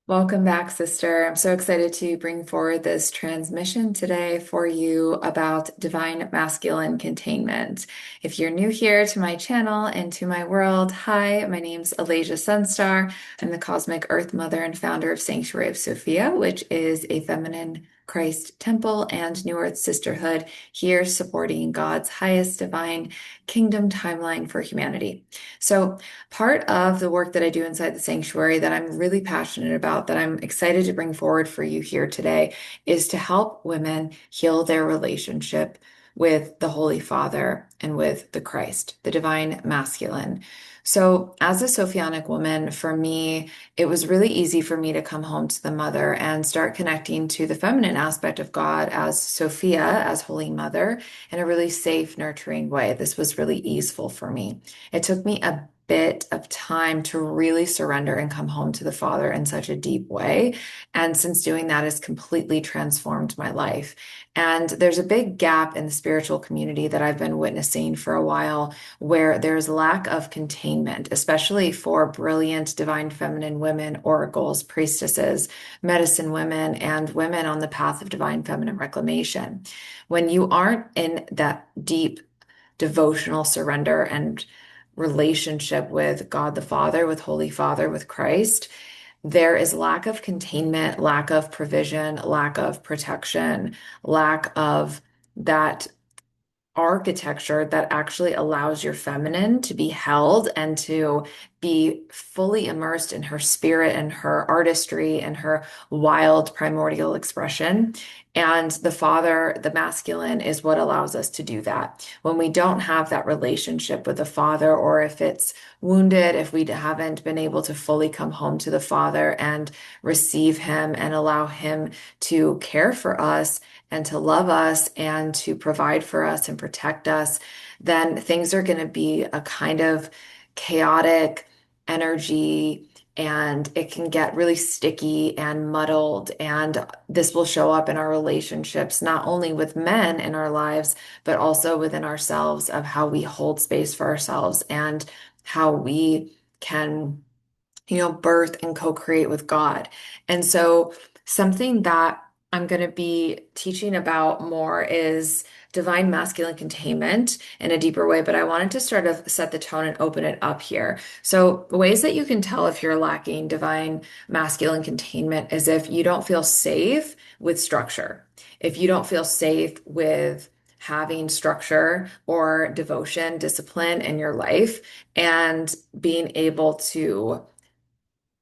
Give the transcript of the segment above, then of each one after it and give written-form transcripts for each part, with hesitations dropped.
Welcome back, sister. I'm so excited to bring forward this transmission today for you about divine masculine containment. If you're new here to my channel and to my world, hi, my name's Alasia Sunstar. I'm the cosmic earth mother and founder of Sanctuary of Sophia, which is a feminine Christ temple and New Earth sisterhood here supporting God's highest divine kingdom timeline for humanity. So, part of the work that I do inside the sanctuary that I'm really passionate about, that I'm excited to bring forward for you here today, is to help women heal their relationship with the Holy Father and with the Christ, the divine masculine. So, as a Sophianic woman, for me, it was really easy for me to come home to the mother and start connecting to the feminine aspect of God as Sophia, as Holy Mother, in a really safe, nurturing way. This was really easeful for me. It took me a bit of time to really surrender and come home to the Father in such a deep way. And since doing that has completely transformed my life. And there's a big gap in the spiritual community that I've been witnessing for a while where there's lack of containment, especially for brilliant divine feminine women, oracles, priestesses, medicine women, and women on the path of divine feminine reclamation. When you aren't in that deep devotional surrender and relationship with God the Father, with Holy Father, with Christ, there is lack of containment, lack of provision, lack of protection, lack of that architecture that actually allows your feminine to be held and to be fully immersed in her spirit and her artistry and her wild primordial expression. And the father, the masculine, is what allows us to do that. When we don't have that relationship with the father, or if it's wounded, if we haven't been able to fully come home to the father and receive him and allow him to care for us and to love us and to provide for us and protect us, then things are going to be a kind of chaotic energy and it can get really sticky and muddled. And this will show up in our relationships, not only with men in our lives, but also within ourselves of how we hold space for ourselves and how we can, birth and co-create with God. And so something that I'm going to be teaching about more is divine masculine containment in a deeper way, but I wanted to sort of set the tone and open it up here. So, ways that you can tell if you're lacking divine masculine containment is if you don't feel safe with structure, if you don't feel safe with having structure or devotion, discipline in your life, and being able to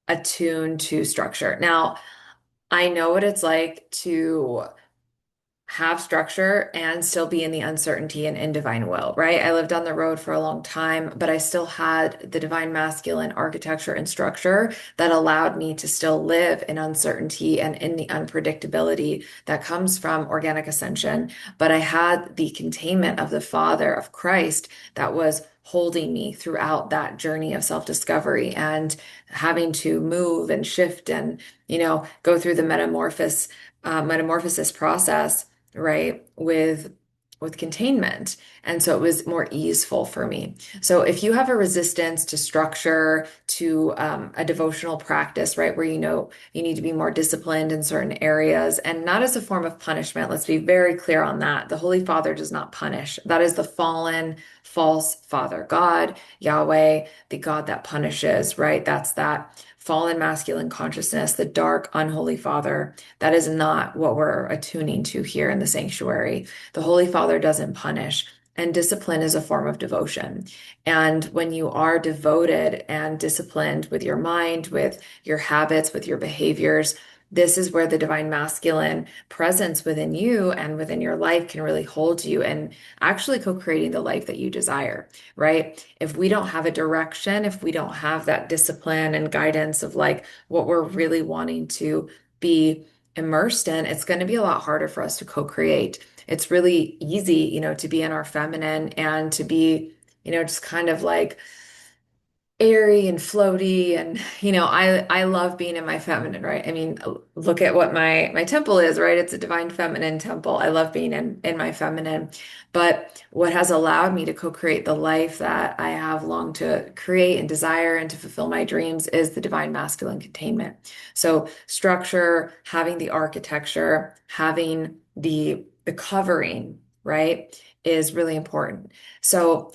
attune to structure. Now, I know what it's like to have structure and still be in the uncertainty and in divine will, right? I lived on the road for a long time, but I still had the divine masculine architecture and structure that allowed me to still live in uncertainty and in the unpredictability that comes from organic ascension. But I had the containment of the Father of Christ that was holding me throughout that journey of self-discovery and having to move and shift and, go through the metamorphosis process, right, with containment. And so it was more easeful for me. So if you have a resistance to structure, to a devotional practice, right, where you need to be more disciplined in certain areas, and not as a form of punishment, let's be very clear on that. The Holy Father does not punish. That is the fallen, false Father, God, Yahweh, the God that punishes, right? That's that fallen masculine consciousness, the dark, unholy Father. That is not what we're attuning to here in the sanctuary. The Holy Father doesn't punish, and discipline is a form of devotion. And when you are devoted and disciplined with your mind, with your habits, with your behaviors, this is where the divine masculine presence within you and within your life can really hold you and actually co-creating the life that you desire, right? If we don't have a direction, if we don't have that discipline and guidance of like what we're really wanting to be immersed in, it's going to be a lot harder for us to co-create. It's really easy, to be in our feminine and to be, just kind of like airy and floaty, and I love being in my feminine, right? I mean, look at what my temple is, right? It's a divine feminine temple. I love being in my feminine. But what has allowed me to co-create the life that I have longed to create and desire and to fulfill my dreams is the divine masculine containment. So structure, having the architecture, having the covering, right, is really important. So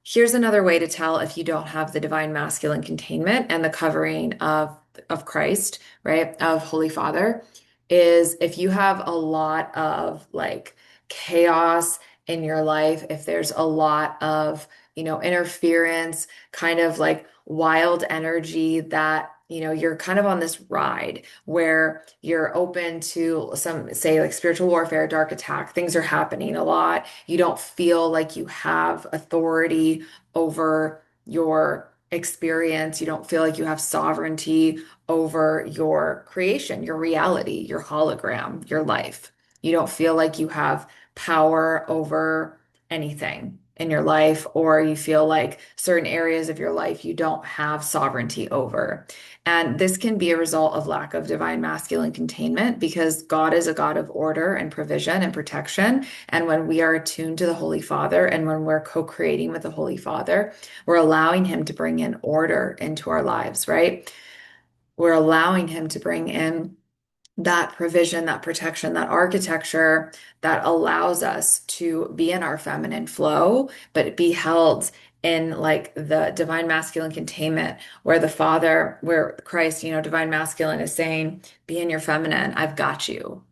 here's another way to tell if you don't have the divine masculine containment and the covering of Christ, right? Of Holy Father, is if you have a lot of like chaos in your life, if there's a lot of, interference, kind of like wild energy that you're kind of on this ride where you're open to some, say, like spiritual warfare, dark attack, things are happening a lot. You don't feel like you have authority over your experience. You don't feel like you have sovereignty over your creation, your reality, your hologram, your life. You don't feel like you have power over anything in your life, or you feel like certain areas of your life you don't have sovereignty over. And this can be a result of lack of divine masculine containment because God is a God of order and provision and protection. And when we are attuned to the Holy Father and when we're co-creating with the Holy Father, we're allowing Him to bring in order into our lives, right? We're allowing Him to bring in that provision, that protection, that architecture that allows us to be in our feminine flow, but be held in like the divine masculine containment where the Father, where Christ, divine masculine is saying, be in your feminine. I've got you.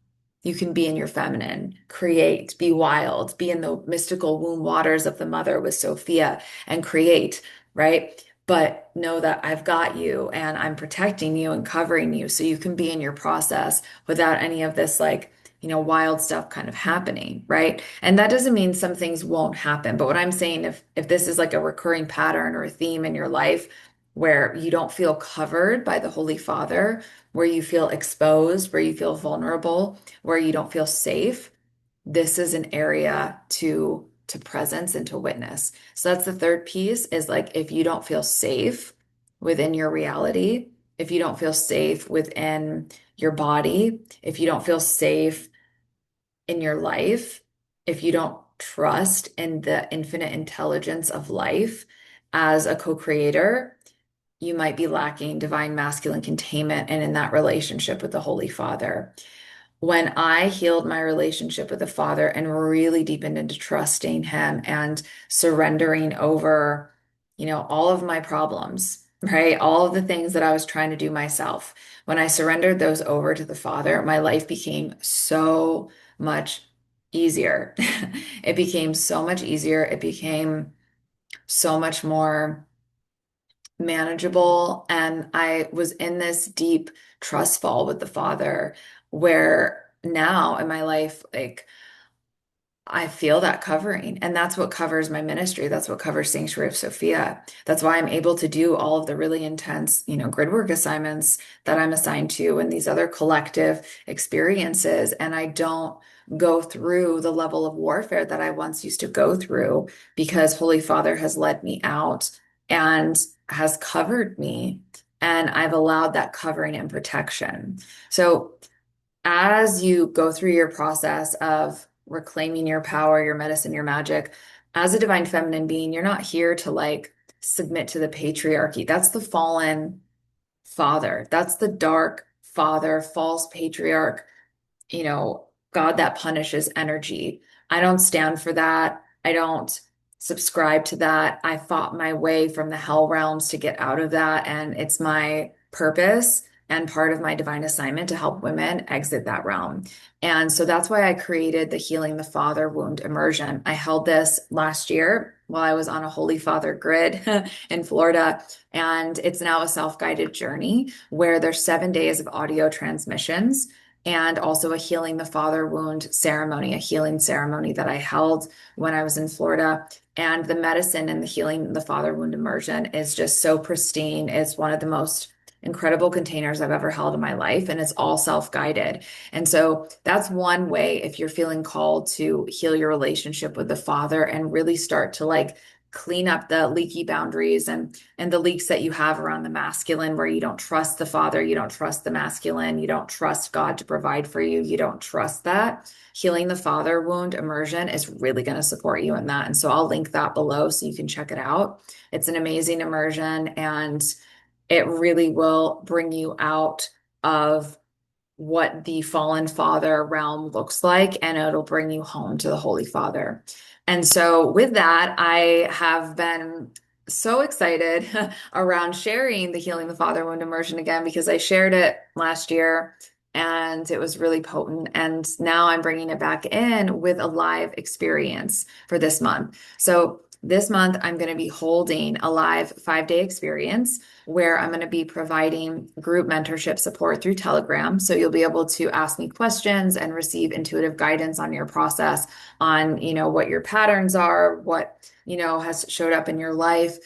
You can be in your feminine, create, be wild, be in the mystical womb waters of the mother with Sophia and create, right? But know that I've got you and I'm protecting you and covering you so you can be in your process without any of this like, wild stuff kind of happening, right? And that doesn't mean some things won't happen. But what I'm saying, if this is like a recurring pattern or a theme in your life where you don't feel covered by the Holy Father, where you feel exposed, where you feel vulnerable, where you don't feel safe, this is an area to presence and to witness. So that's the third piece is like if you don't feel safe within your reality, if you don't feel safe within your body, if you don't feel safe in your life, if you don't trust in the infinite intelligence of life as a co-creator, you might be lacking divine masculine containment and in that relationship with the Holy Father. When I healed my relationship with the Father and really deepened into trusting Him and surrendering over, all of my problems, right? All of the things that I was trying to do myself. When I surrendered those over to the Father, my life became so much easier. It became so much easier. It became so much more manageable. And I was in this deep trust fall with the Father where now in my life, like I feel that covering. And that's what covers my ministry. That's what covers Sanctuary of Sophia. That's why I'm able to do all of the really intense, grid work assignments that I'm assigned to and these other collective experiences. And I don't go through the level of warfare that I once used to go through because Holy Father has led me out and has covered me. And I've allowed that covering and protection. So as you go through your process of reclaiming your power, your medicine, your magic, as a divine feminine being, you're not here to like submit to the patriarchy. That's the fallen father. That's the dark father, false patriarch, you know, God that punishes energy. I don't stand for that. I don't subscribe to that. I fought my way from the hell realms to get out of that. And it's my purpose and part of my divine assignment to help women exit that realm. And so that's why I created the Healing the Father Wound Immersion. I held this last year while I was on a Holy Father grid in Florida. And it's now a self-guided journey where there's 7 days of audio transmissions and also a Healing the Father Wound ceremony, a healing ceremony that I held when I was in Florida. And the medicine and the Healing the Father Wound immersion is just so pristine. It's one of the most incredible containers I've ever held in my life, and it's all self-guided. And so that's one way if you're feeling called to heal your relationship with the Father and really start to like clean up the leaky boundaries and the leaks that you have around the masculine, where you don't trust the father, you don't trust the masculine, you don't trust God to provide for you, you don't trust that. Healing the father wound immersion is really going to support you in that. And so I'll link that below so you can check it out. It's an amazing immersion, and it really will bring you out of what the fallen father realm looks like, and it'll bring you home to the Holy Father. And so, with that, I have been so excited around sharing the Healing the Father Wound immersion again, because I shared it last year and it was really potent. And now I'm bringing it back in with a live experience for this month. So, this month, I'm going to be holding a live 5-day experience where I'm going to be providing group mentorship support through Telegram. So you'll be able to ask me questions and receive intuitive guidance on your process, on, what your patterns are, what, has showed up in your life,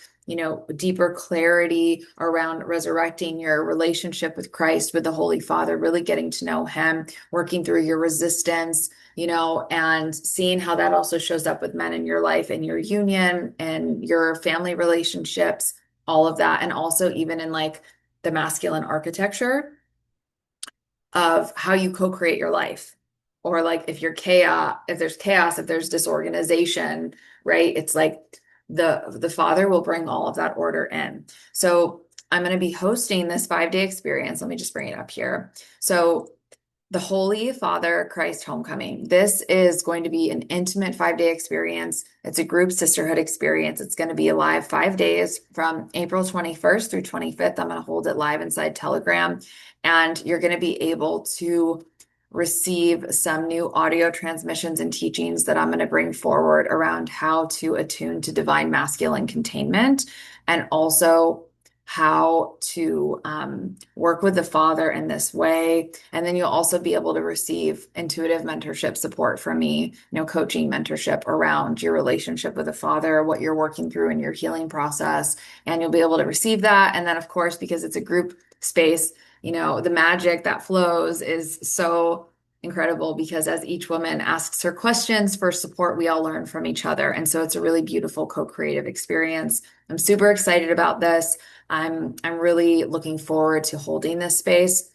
deeper clarity around resurrecting your relationship with Christ, with the Holy Father, really getting to know him, working through your resistance, and seeing how that also shows up with men in your life and your union and your family relationships, all of that. And also even in like the masculine architecture of how you co-create your life. Or like if there's chaos, if there's disorganization, right? It's like the father will bring all of that order in. So I'm going to be hosting this 5-day experience. Let me just bring it up here. So the Holy Father Christ Homecoming. This is going to be an intimate 5-day experience. It's a group sisterhood experience. It's going to be live 5 days from April 21st through 25th. I'm going to hold it live inside Telegram, and you're going to be able to receive some new audio transmissions and teachings that I'm going to bring forward around how to attune to divine masculine containment, and also how to work with the Father in this way. And then you'll also be able to receive intuitive mentorship support from me, coaching mentorship around your relationship with the Father, what you're working through in your healing process. And you'll be able to receive that. And then, of course, because it's a group space, the magic that flows is so incredible, because as each woman asks her questions for support, we all learn from each other. And so it's a really beautiful co-creative experience. I'm super excited about this. I'm really looking forward to holding this space.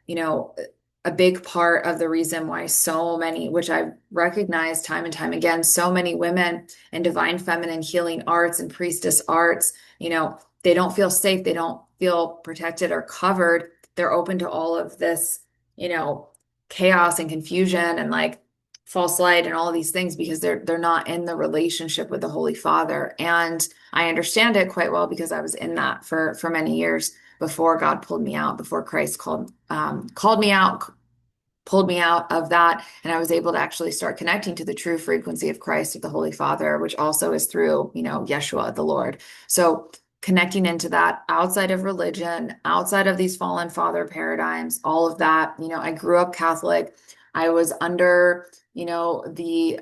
A big part of the reason why so many, which I've recognized time and time again, so many women in divine feminine healing arts and priestess arts, they don't feel safe, they don't feel protected or covered. They're open to all of this, chaos and confusion and like false light and all of these things, because they're not in the relationship with the Holy Father. And I understand it quite well, because I was in that for many years before God pulled me out, before Christ called me out, pulled me out of that, and I was able to actually start connecting to the true frequency of Christ, of the Holy Father, which also is through, Yeshua, the Lord. So connecting into that outside of religion, outside of these fallen father paradigms, all of that. I grew up Catholic. I was under, the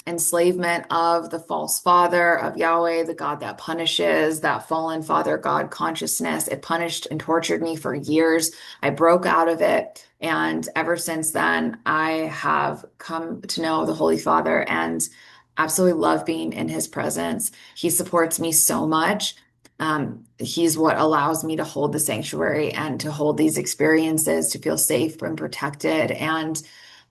enslavement of the false father, of Yahweh, the God that punishes, that fallen father God consciousness. It punished and tortured me for years. I broke out of it. And ever since then, I have come to know the Holy Father and absolutely love being in his presence. He supports me so much. He's what allows me to hold the sanctuary and to hold these experiences, to feel safe and protected. And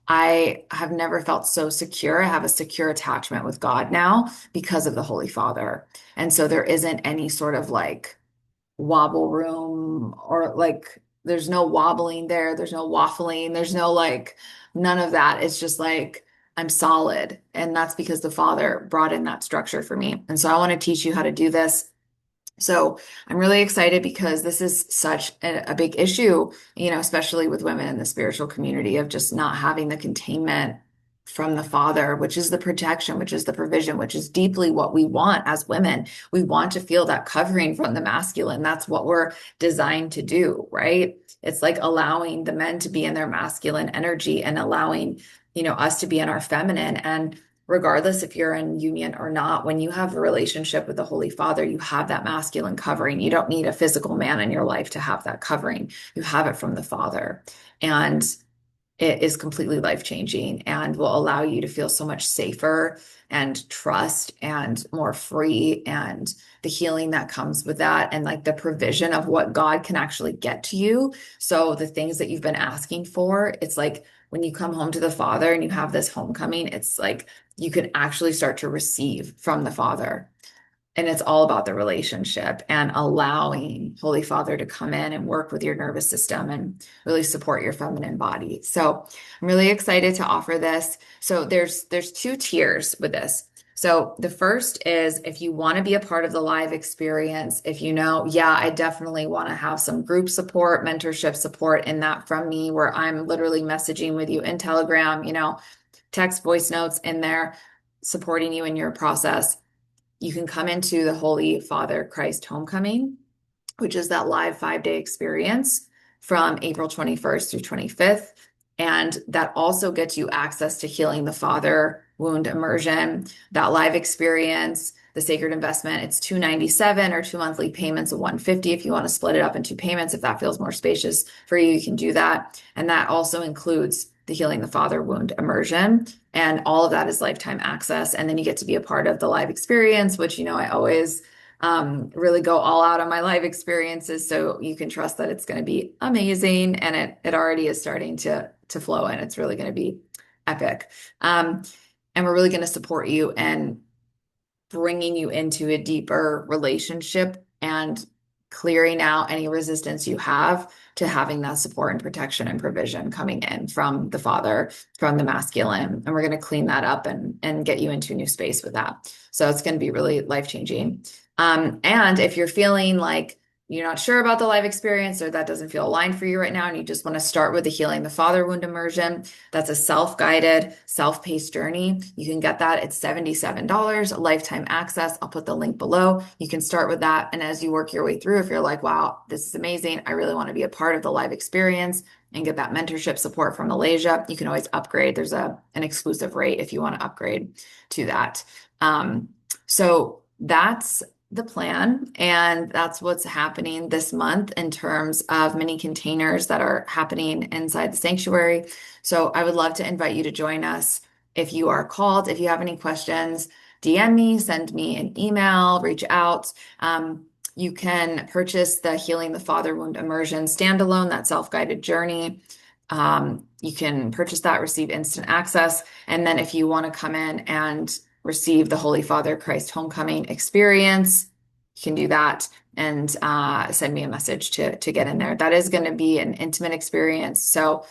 I have never felt so secure. I have a secure attachment with God now because of the Holy Father. And so there isn't any sort of like wobble room, or like there's no wobbling there. There's no waffling. There's no like none of that. It's just like I'm solid. And that's because the Father brought in that structure for me. And so I want to teach you how to do this. So I'm really excited, because this is such a big issue, especially with women in the spiritual community, of just not having the containment from the Father, which is the protection, which is the provision, which is deeply what we want as women. We want to feel that covering from the masculine. That's what we're designed to do, right? It's like allowing the men to be in their masculine energy and allowing, us to be in our feminine. And regardless if you're in union or not, when you have a relationship with the Holy Father, you have that masculine covering. You don't need a physical man in your life to have that covering. You have it from the Father. And it is completely life-changing and will allow you to feel so much safer and trust and more free, and the healing that comes with that, and like the provision of what God can actually get to you. So the things that you've been asking for, it's like when you come home to the Father and you have this homecoming, it's like you can actually start to receive from the Father. And it's all about the relationship and allowing Holy Father to come in and work with your nervous system and really support your feminine body. So I'm really excited to offer this. So there's two tiers with this. So the first is if you want to be a part of the live experience, if you know, yeah, I definitely want to have some group support, mentorship support in that from me, where I'm literally messaging with you in Telegram, text voice notes in there, supporting you in your process. You can come into the Holy Father Christ Homecoming, which is that live 5-day experience from April 21st through 25th. And that also gets you access to Healing the Father Wound Immersion, that live experience, the Sacred Investment. It's $297 or 2 monthly payments of $150. If you want to split it up in 2 payments, if that feels more spacious for you, you can do that. And that also includes the Healing the Father Wound Immersion. And all of that is lifetime access. And then you get to be a part of the live experience, which, I always really go all out on my live experiences. So you can trust that it's going to be amazing. And it already is starting to flow, and it's really going to be epic. And we're really going to support you and bringing you into a deeper relationship and clearing out any resistance you have to having that support and protection and provision coming in from the Father, from the masculine. And we're going to clean that up and get you into a new space with that. So it's going to be really life-changing. And if you're feeling like you're not sure about the live experience, or that doesn't feel aligned for you right now, and you just want to start with the Healing the Father Wound Immersion, that's a self-guided, self-paced journey. You can get that at $77, lifetime access. I'll put the link below. You can start with that. And as you work your way through, if you're like, wow, this is amazing, I really want to be a part of the live experience and get that mentorship support from Malaysia, you can always upgrade. There's an exclusive rate if you want to upgrade to that. So that's the plan, and that's what's happening this month in terms of mini containers that are happening inside the sanctuary. So I would love to invite you to join us if you are called. If you have any questions, DM me, send me an email, reach out. You can purchase the Healing the Father Wound Immersion standalone, that self-guided journey. You can purchase that, receive instant access. And then if you want to come in and receive the Holy Father Christ Homecoming experience, you can do that and send me a message to get in there. That is going to be an intimate experience. So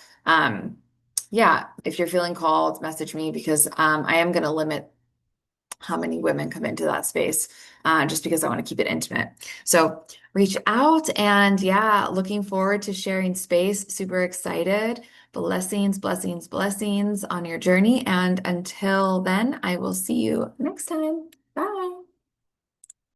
yeah, if you're feeling called, message me, because I am going to limit how many women come into that space, just because I want to keep it intimate. So reach out, and yeah, looking forward to sharing space. Super excited. Blessings, blessings, blessings on your journey. And until then, I will see you next time. Bye.